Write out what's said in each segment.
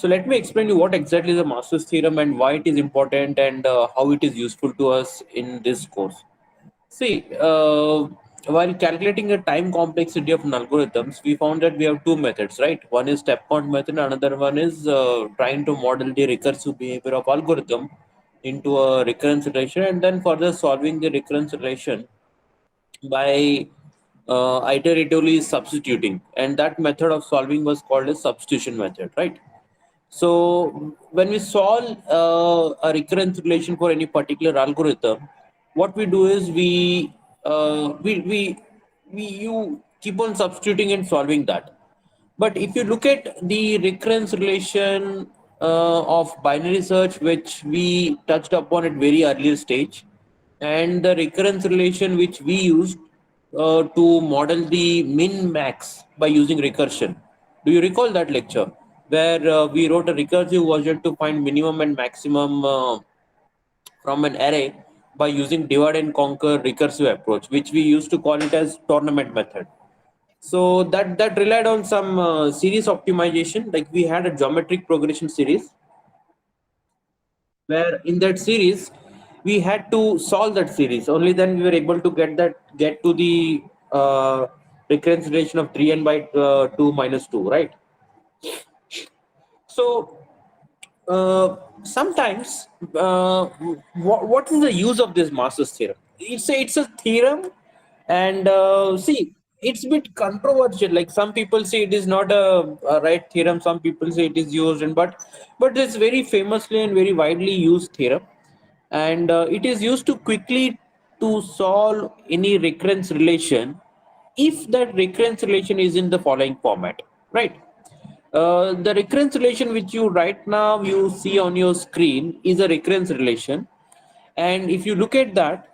So let me explain you what exactly is the Master's theorem and why it is important and how it is useful to us in this course. See, while calculating the time complexity of algorithms, we found that we have two methods, right? One is step count method, another one is trying to model the recursive behavior of algorithm into a recurrence relation, and then further solving the recurrence relation by iteratively substituting. And that method of solving was called a substitution method, right? So when we solve a recurrence relation for any particular algorithm, what we do is we you keep on substituting and solving that. But if you look at the recurrence relation of binary search, which we touched upon at very earlier stage, and the recurrence relation which we used to model the min max by using recursion. Do you recall that lecture where we wrote a recursive version to find minimum and maximum from an array by using divide and conquer recursive approach, which we used to call it as tournament method? So that relied on some series optimization. Like we had a geometric progression series where in that series we had to solve that series. Only then we were able to get to the recurrence relation of 3n by 2 minus 2, right? So sometimes what is the use of this Master's theorem? It's a theorem, and see, it's a bit controversial. Like some people say it is not a right theorem, some people say it is used, and but it's very famously and very widely used theorem, and it is used to quickly to solve any recurrence relation if that recurrence relation is in the following format, right? The recurrence relation which you right now you see on your screen is a recurrence relation, and if you look at that,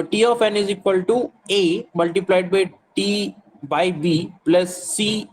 T of n is equal to A multiplied by T by B plus C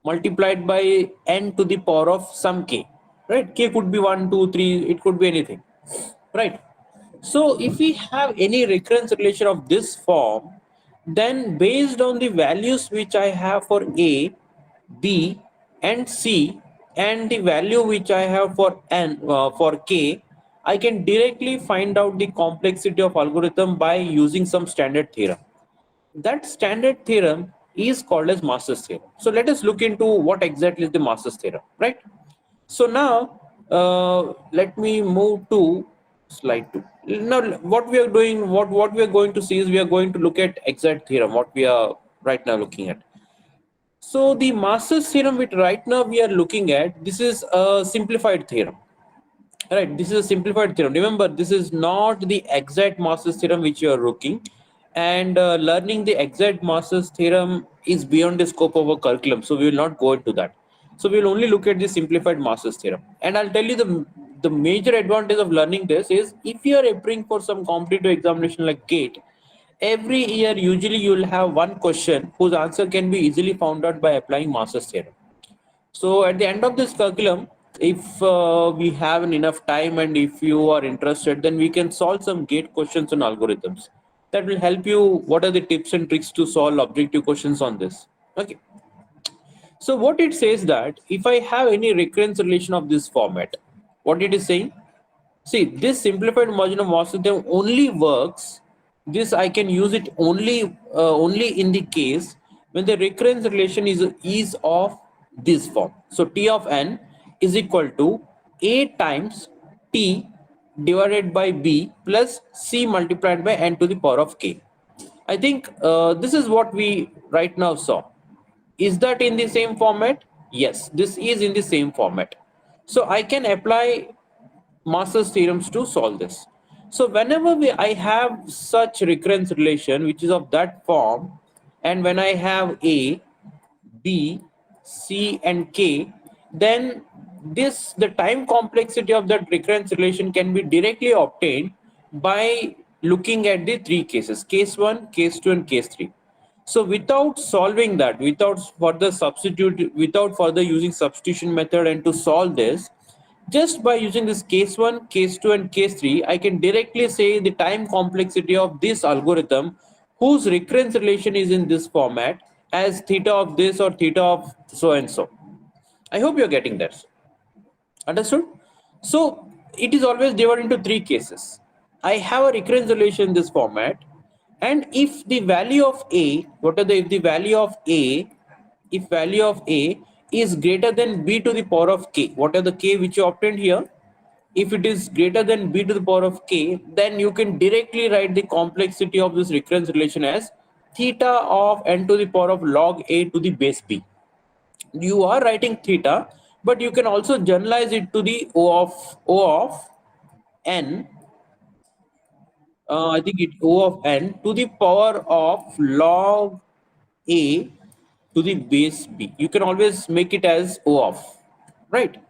multiplied by n to the power of some k, right? K could be 1, 2, 3, it could be anything, right? So if we have any recurrence relation of this form, then based on the values which I have for A, B, and C, and the value which I have for n for K, I can directly find out the complexity of algorithm by using some standard theorem. That standard theorem is called as Master's theorem. So let us look into what exactly is the Master's theorem, right? So now let me move to slide 2. Now what we are doing, what we are going to see is we are going to look at exact theorem, what we are right now looking at. So the Master's theorem which right now we are looking at, this is a simplified theorem. Right, this is a simplified theorem. Remember, this is not the exact Master's theorem which you are looking, and learning the exact Master's theorem is beyond the scope of a curriculum. So we will not go into that. So we will only look at the simplified Master's theorem. And I'll tell you the major advantage of learning this is if you are appearing for some competitive examination like GATE, every year usually you will have one question whose answer can be easily found out by applying Master's theorem. So at the end of this curriculum, if we have enough time and if you are interested, then we can solve some gate questions on algorithms. That will help you. What are the tips and tricks to solve objective questions on this? Okay. So what it says that if I have any recurrence relation of this format, what it is saying? See, this simplified version of Master theorem only works. This I can use it only in the case when the recurrence relation is of this form. So T of n is equal to A times T divided by B plus C multiplied by n to the power of k. I think this is what we right now saw. Is that in the same format? Yes, this is in the same format. So I can apply Master's theorems to solve this. So whenever I have such recurrence relation which is of that form, and when I have A, B, C, and K, then the time complexity of that recurrence relation can be directly obtained by looking at the three cases: case 1, case 2, and case 3. So without solving that, without further using substitution method and to solve this, just by using this case 1, case 2, and case 3, I can directly say the time complexity of this algorithm whose recurrence relation is in this format as theta of this or theta of so and so. I hope you're getting that. Understood? So it is always divided into three cases. I have a recurrence relation in this format, and if the value of a, what are the if the value of a, if value of a is greater than b to the power of k, what are the k which you obtained here? If it is greater than b to the power of k, then you can directly write the complexity of this recurrence relation as theta of n to the power of log a to the base b. You are writing theta, but you can also generalize it to the o of n. I think it o of n to the power of log a to the base b. You can always make it as o of, right?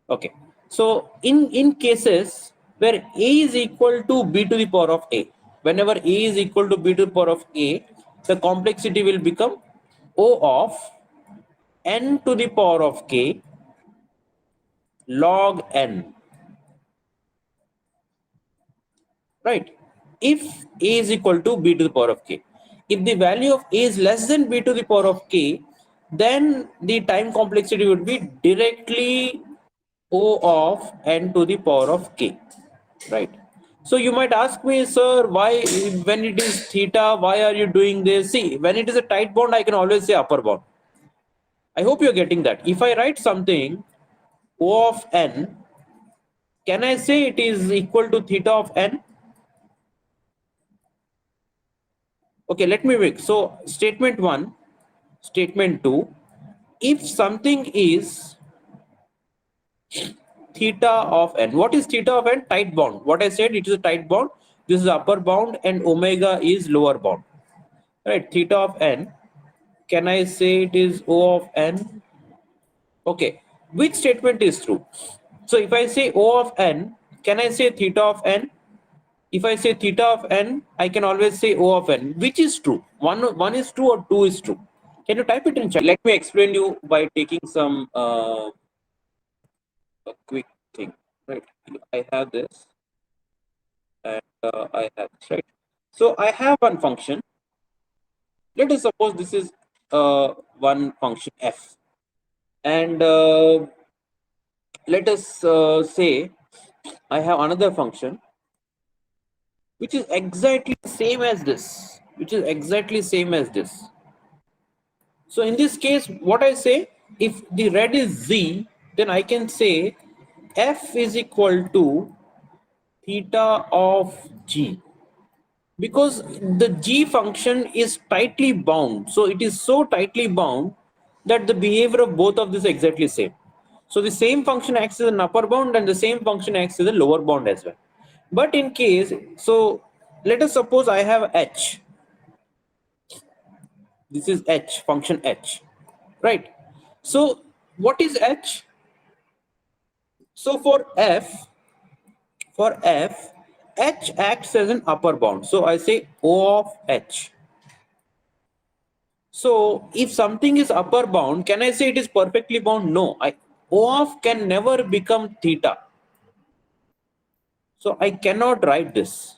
Okay. So in cases where a is equal to b to the power of a, whenever a is equal to b to the power of a, the complexity will become o of n to the power of k log n, right? If a is equal to b to the power of k, if the value of a is less than b to the power of k, then the time complexity would be directly o of n to the power of k, right? So you might ask me, sir, why when it is theta, why are you doing this? See, when it is a tight bond, I can always say upper bound. I hope you're getting that. If I write something o of n, can I say it is equal to theta of n? Okay, let me make. So statement 1, statement 2, if something is theta of n, what is theta of n? Tight bound. What I said, it is a tight bound. This is upper bound and omega is lower bound. Right, theta of n. Can I say it is O of n? Okay, which statement is true? So if I say O of n, can I say theta of n? If I say theta of n, I can always say O of n. Which is true? One is true or two is true? Can you type it in chat? Let me explain you by taking some a quick thing. Right, I have this and I have this, right? So I have one function. Let us suppose this is one function f, and let us say I have another function which is exactly same as this, which is exactly same as this. So in this case, what I say, if the red is z, then I can say f is equal to theta of g, because the g function is tightly bound. So it is so tightly bound that the behavior of both of this is exactly same. So the same function acts as an upper bound and the same function acts as a lower bound as well. But in case, so let us suppose I have h. This is h, function h, right? So what is h? So for f, h acts as an upper bound. So I say O of h. So if something is upper bound, can I say it is perfectly bound? No, O of can never become theta. So I cannot write this.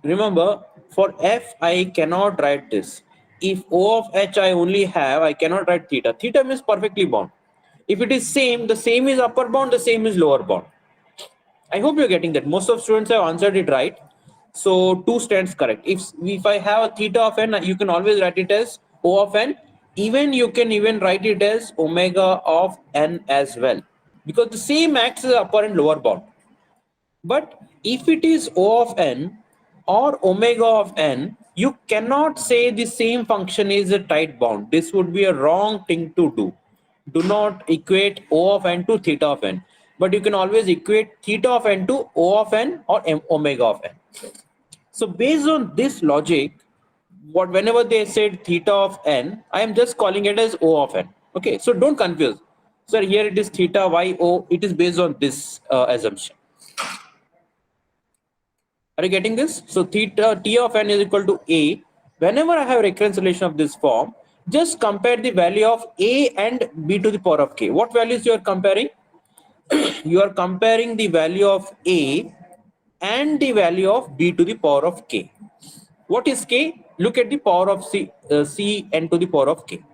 Remember, for f, I cannot write this. If O of h I only have, I cannot write theta. Theta means perfectly bound. If it is same, the same is upper bound, the same is lower bound. I hope you're getting that. Most of students have answered it right. So 2 stands correct. If I have a theta of n, you can always write it as O of n. Even you can even write it as omega of n as well, because the same acts as upper and lower bound. But if it is O of n or omega of n, you cannot say the same function is a tight bound. This would be a wrong thing to do. Do not equate O of n to theta of n. But you can always equate theta of n to O of n or omega of n. So based on this logic, whenever they said theta of n, I am just calling it as O of n. Okay, so don't confuse. So here it is theta y o. It is based on this assumption. Are you getting this? So theta t of n is equal to a. Whenever I have recurrence relation of this form, just compare the value of a and b to the power of k. What values you are comparing? You are comparing the value of a and the value of b to the power of k. What is k? Look at the power of c n to the power of k.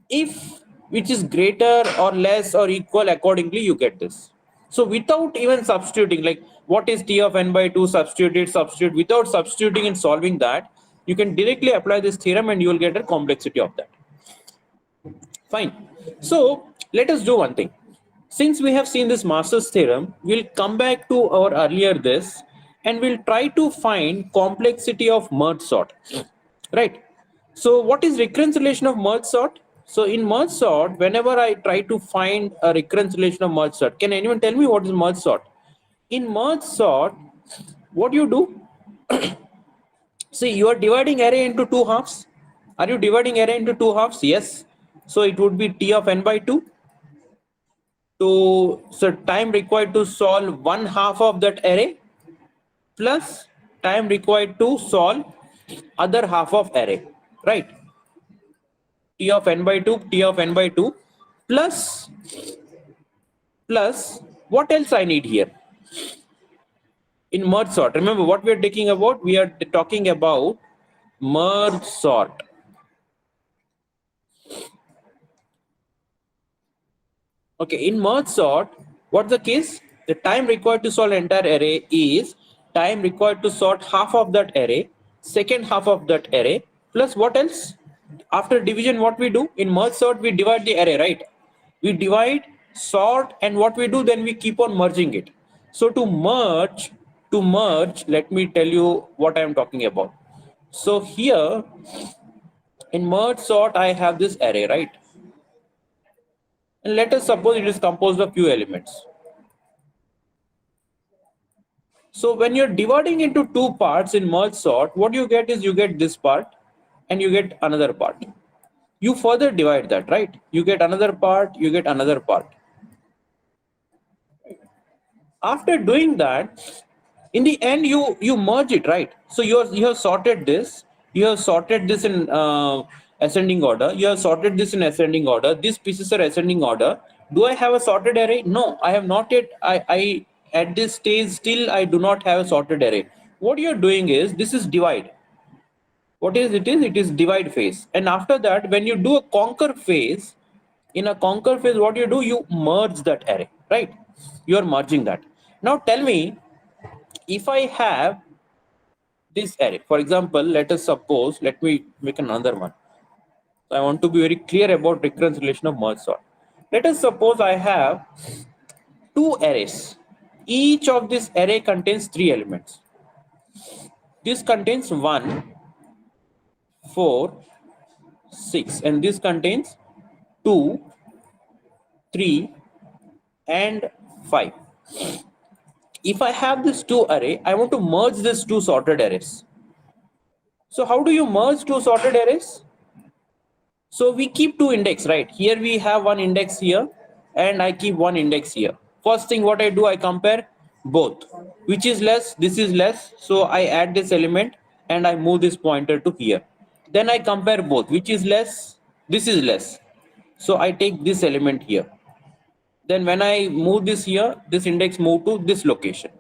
If which is greater or less or equal, accordingly you get this. So without even substituting, like what is t of n by 2, substitute, without substituting and solving that, you can directly apply this theorem and you will get a complexity of that. Fine. So let us do one thing. Since we have seen this Master's theorem, we'll come back to our earlier this and we'll try to find complexity of merge sort. Right. So what is recurrence relation of merge sort? So in merge sort, whenever I try to find a recurrence relation of merge sort, can anyone tell me what is merge sort? In merge sort, what you do? See, you are dividing array into two halves. Are you dividing array into two halves? Yes. So it would be t of n by 2 to, so time required to solve one half of that array plus time required to solve other half of array, right? T of n by 2, t of n by 2 plus what else I need here in merge sort. Remember what we are talking about? We are talking about merge sort. Okay, in merge sort, what's the case? The time required to solve entire array is time required to sort half of that array, second half of that array, plus what else? After division, what we do? In merge sort, we divide the array, right? We divide, sort, and what we do, then we keep on merging it. So to merge, let me tell you what I am talking about. So here, in merge sort, I have this array, right? And let us suppose it is composed of few elements. So when you're dividing into two parts in merge sort, what you get is you get this part and you get another part. You further divide that, right? You get another part, you get another part. After doing that, in the end, you merge it, right? So you have sorted this. You have sorted this in ascending order. You have sorted this in ascending order. These pieces are ascending order. Do I have a sorted array? No, I have not yet. I at this stage still I do not have a sorted array. What you're doing is this is divide. What is it is? It is divide phase. And after that, when you do a conquer phase, in a conquer phase, what you do? You merge that array, right? You are merging that. Now tell me, if I have this array, for example, let us suppose, let me make another one. I want to be very clear about recurrence relation of merge sort. Let us suppose I have two arrays. Each of this array contains three elements. This contains 1, 4, 6, and this contains 2, 3, and 5. If I have this two array, I want to merge these two sorted arrays. So how do you merge two sorted arrays? So we keep two index, right? Here we have one index here and I keep one index here. First thing what I do, I compare both. Which is less, this is less. So I add this element and I move this pointer to here. Then I compare both, which is less, this is less. So I take this element here. Then when I move this here, this index move to this location.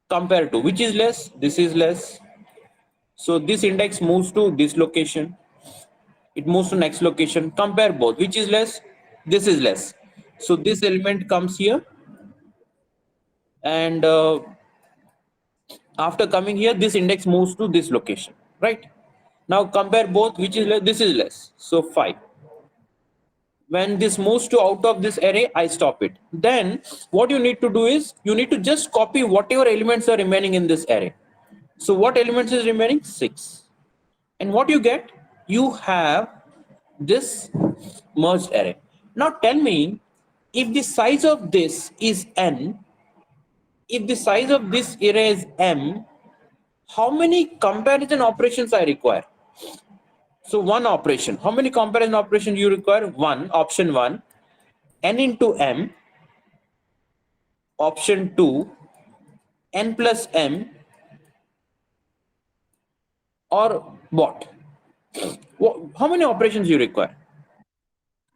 Compare to which is less, this is less. So this index moves to this location. It moves to next location. Compare both, which is less, this is less. So this element comes here and after coming here, this index moves to this location, right? Now compare both, which is less, this is less. So 5. When this moves to out of this array, I stop it. Then what you need to do is you need to just copy whatever elements are remaining in this array. So what elements is remaining? 6. And what you get? You have this merged array. Now tell me, if the size of this is n, if the size of this array is m, how many comparison operations I require? So one operation. How many comparison operations you require? One, option 1, n into m, option 2, n plus m, or what? How many operations you require?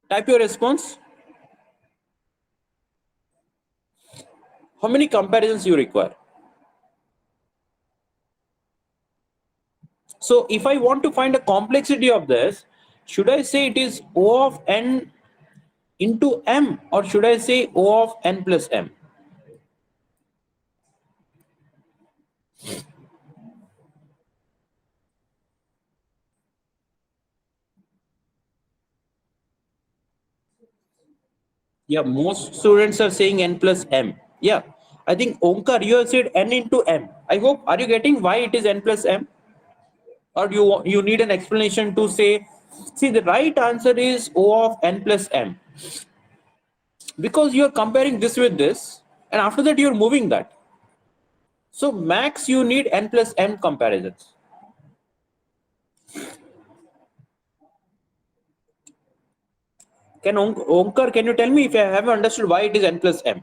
Type your response. How many comparisons you require? So if I want to find a complexity of this, should I say it is O of n into m, or should I say O of n plus m? Yeah, most students are saying n plus m. Yeah, I think Omkar, you have said n into m. I hope, are you getting why it is n plus m? Or you need an explanation to say, see, the right answer is O of n plus m, because you are comparing this with this, and after that you are moving that. So max you need n plus m comparisons. Can Omkar, can you tell me if I have understood why it is n plus m?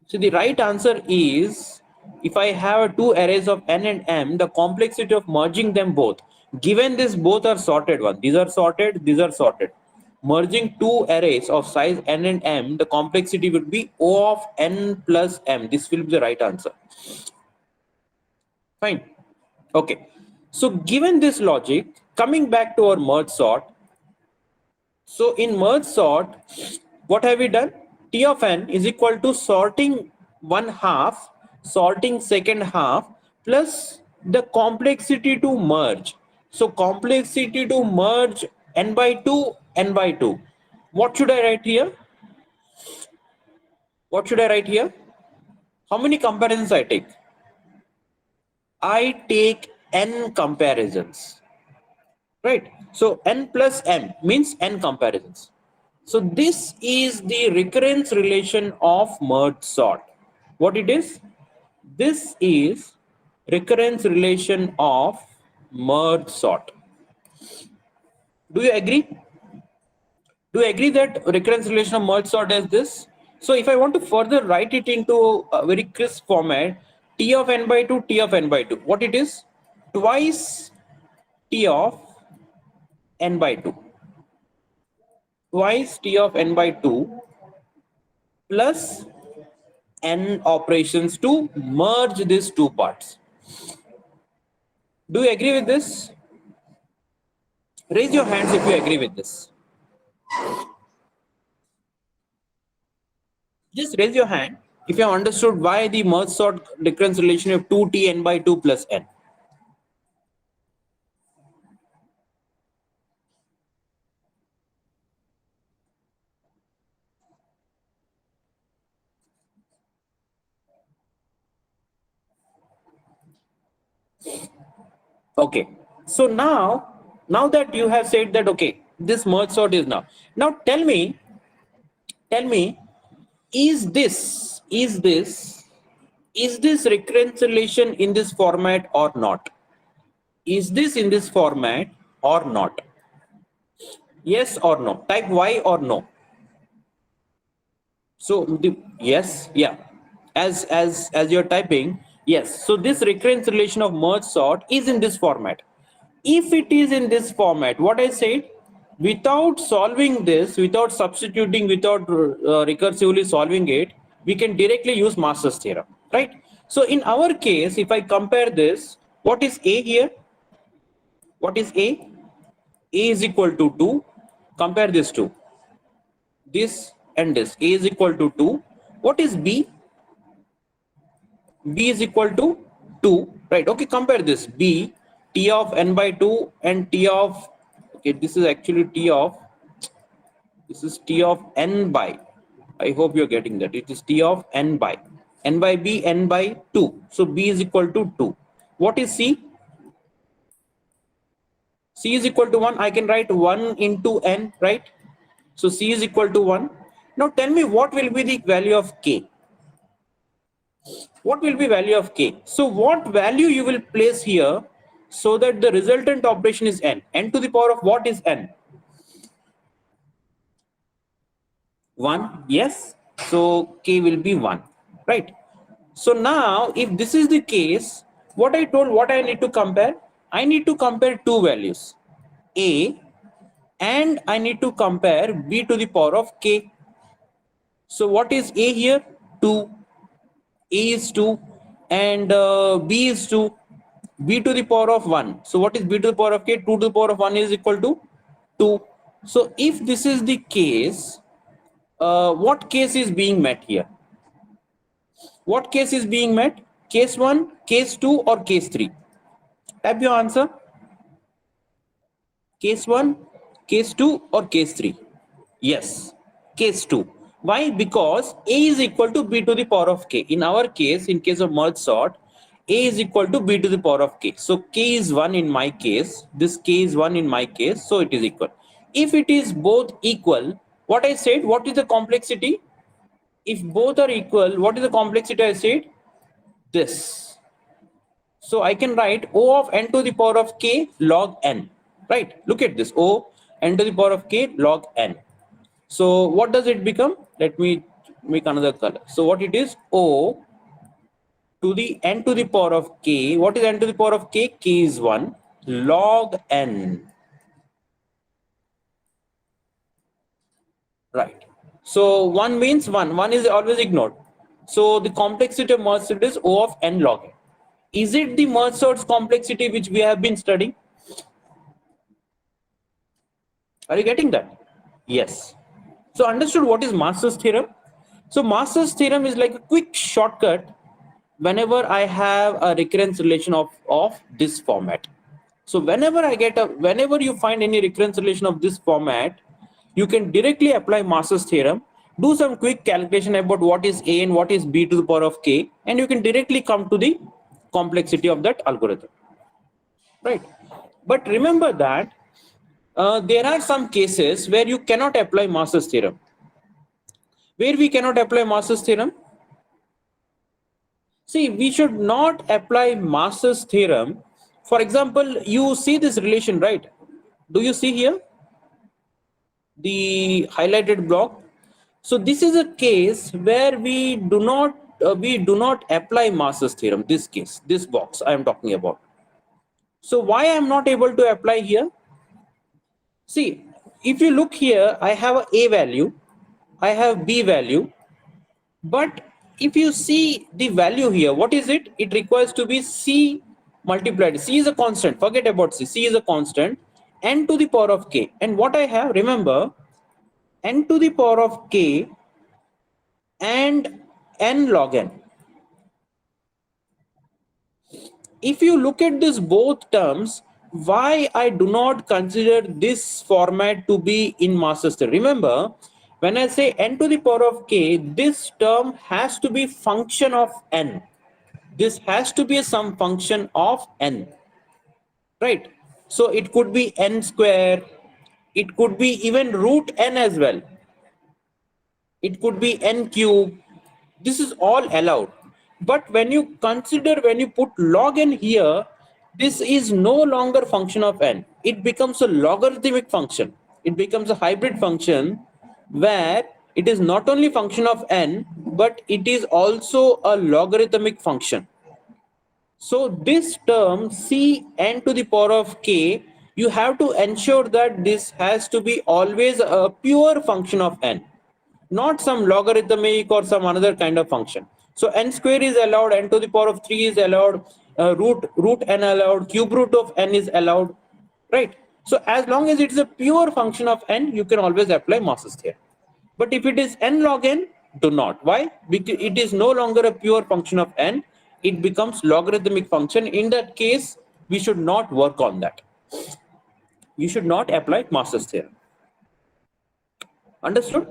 So the right answer is, if I have two arrays of n and m, the complexity of merging them both, given this both are sorted one, these are sorted, these are sorted. Merging two arrays of size n and m, the complexity would be O of n plus m. This will be the right answer. Fine. Okay. So given this logic, coming back to our merge sort, so in merge sort, what have we done? T of n is equal to sorting one half, sorting second half, plus the complexity to merge. So complexity to merge n by 2, n by 2. What should I write here? What should I write here? How many comparisons I take? I take n comparisons, right? So n plus m means n comparisons. So this is the recurrence relation of merge sort. What it is? This is recurrence relation of merge sort. Do you agree? Do you agree that recurrence relation of merge sort is this? So if I want to further write it into a very crisp format, T of n by 2, T of n by 2. What it is? Twice T of n by 2. Twice T of n by 2 plus n operations to merge these two parts. Do you agree with this? Raise your hands if you agree with this. Just raise your hand if you have understood why the merge sort recurrence relation of 2t n by 2 plus n. Okay. So now that you have said that, okay, this merge sort is now tell me, is this recurrence relation in this format or not? Is this in this format or not? Yes or no? Type Y or no. So the yes, yeah. As you're typing, yes. So this recurrence relation of merge sort is in this format. If it is in this format, what I said, without solving this, without substituting, without recursively solving it, we can directly use Master's theorem, right? So in our case, if I compare this, what is A here? What is A? A is equal to 2. Compare this to this and this. A is equal to 2. What is B? B is equal to 2, right? Okay, compare this. B, T of n by 2 and T of, okay, this is actually T of, this is T of n by, I hope you're getting that. It is T of n by B, n by 2. So B is equal to 2. What is C? C is equal to 1. I can write 1 into n, right? So C is equal to 1. Now tell me what will be the value of K? What will be value of K? So what value you will place here so that the resultant operation is n? N to the power of what is n? 1, yes. So K will be 1, right? So now if this is the case, what I told, what I need to compare? I need to compare two values, A, and I need to compare B to the power of K. So what is A here? 2. A is 2 and B is 2. B to the power of 1. So what is B to the power of K? 2 to the power of 1 is equal to 2. So if this is the case, what case is being met here? What case is being met? Case 1, case 2, or case 3? Type your answer. Case 1, case 2, or case 3? Yes, case 2. Why? Because A is equal to B to the power of K. In our case, in case of merge sort, A is equal to B to the power of K. So K is 1 in my case. This K is 1 in my case. So it is equal. If it is both equal, what I said, what is the complexity? If both are equal, what is the complexity I said? This. So I can write O of n to the power of K log n. Right? Look at this. O n to the power of K log n. So what does it become? Let me make another color. So what it is? O to the n to the power of K. What is n to the power of K? K is 1 log n. Right. So 1 means 1. 1 is always ignored. So the complexity of merge sort is O of n log n. Is it the merge sort's complexity which we have been studying? Are you getting that? Yes. So understood what is Master's theorem? So Master's theorem is like a quick shortcut whenever I have a recurrence relation of this format. So whenever you find any recurrence relation of this format, you can directly apply Master's theorem, do some quick calculation about what is A and what is B to the power of K, and you can directly come to the complexity of that algorithm. Right. But remember that there are some cases where you cannot apply Master's theorem. Where we cannot apply Master's theorem? See, we should not apply Master's theorem. For example, you see this relation, right? Do you see here the highlighted block? So this is a case where we do not apply Master's theorem. This case, this box I am talking about. So why I am not able to apply here? See, if you look here, I have a value, I have B value, but if you see the value here, what is it? It requires to be C multiplied. C is a constant. Forget about C. C is a constant. N to the power of K. And what I have, remember, N to the power of K and N log N. If you look at this both terms, why I do not consider this format to be in Master's theorem? Remember, when I say n to the power of k, this term has to be function of n. This has to be some function of n, right? So it could be n square, it could be even root n as well. It could be n cube. This is all allowed. But when you put log n here, this is no longer function of n. It becomes a logarithmic function. It becomes a hybrid function where it is not only function of n, but it is also a logarithmic function. So this term C n to the power of k, you have to ensure that this has to be always a pure function of n, not some logarithmic or some another kind of function. So n square is allowed, n to the power of 3 is allowed, root n allowed, cube root of n is allowed, right? So as long as it is a pure function of n, you can always apply Master's theorem. But if it is n log n, do not. Why? Because it is no longer a pure function of n, it becomes logarithmic function. In that case, we should not work on that. You should not apply Master's theorem. Understood?